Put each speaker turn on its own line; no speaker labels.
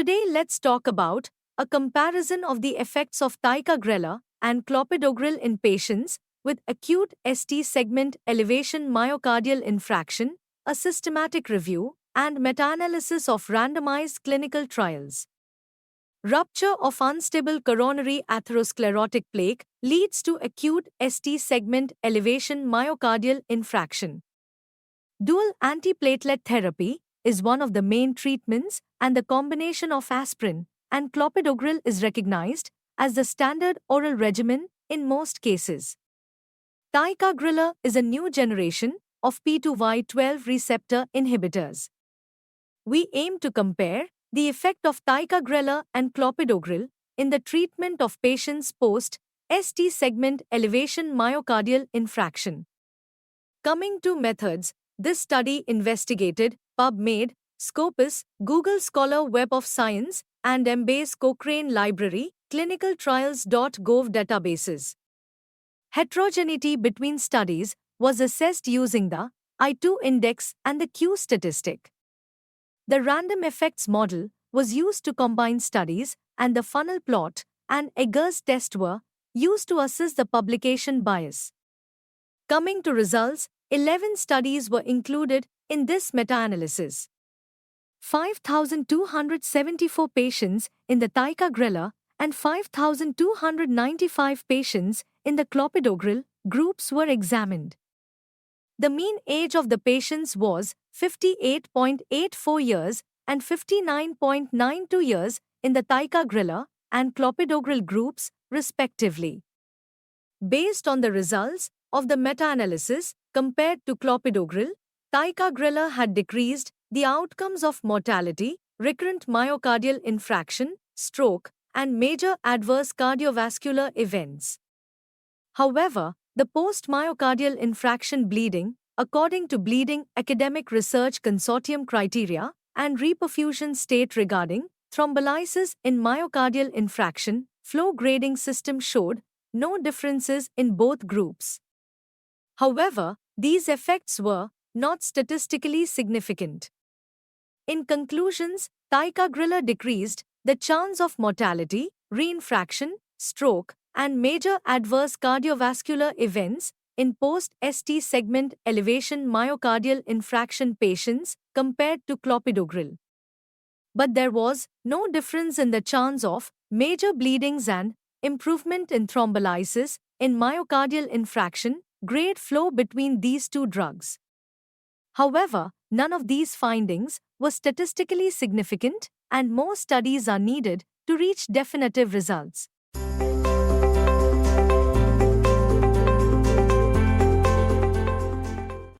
Today let's talk about a comparison of the effects of ticagrelor and clopidogrel in patients with acute ST segment elevation myocardial infarction, a systematic review and meta-analysis of randomized clinical trials. Rupture of unstable coronary atherosclerotic plaque leads to acute ST segment elevation myocardial infarction. Dual antiplatelet therapy is one of the main treatments, and the combination of aspirin and clopidogrel is recognized as the standard oral regimen in most cases. Ticagrelor is a new generation of P2Y12 receptor inhibitors. We aim to compare the effect of ticagrelor and clopidogrel in the treatment of patients post-ST segment elevation myocardial infarction. Coming to methods, this study investigated PubMed, Scopus, Google Scholar Web of Science, and Embase Cochrane Library, clinicaltrials.gov databases. Heterogeneity between studies was assessed using the I2 index and the Q statistic. The random effects model was used to combine studies, and the funnel plot and Eggers test were used to assess the publication bias. Coming to results, 11 studies were included in this meta-analysis. 5,274 patients in the ticagrelor and 5,295 patients in the clopidogrel groups were examined. The mean age of the patients was 58.84 years and 59.92 years in the ticagrelor and clopidogrel groups, respectively. Based on the results of the meta-analysis compared to clopidogrel, ticagrelor had decreased the outcomes of mortality, recurrent myocardial infarction, stroke, and major adverse cardiovascular events. However, the post-myocardial infarction bleeding, according to Bleeding Academic Research Consortium criteria and reperfusion state regarding thrombolysis in myocardial infarction flow grading system showed no differences in both groups. However, these effects were not statistically significant. In conclusions, ticagrelor decreased the chance of mortality, reinfarction, stroke, and major adverse cardiovascular events in post-ST segment elevation myocardial infarction patients compared to clopidogrel. But there was no difference in the chance of major bleedings and improvement in thrombolysis in myocardial infarction grade flow between these two drugs. However, none of these findings was statistically significant, and more studies are needed to reach definitive results.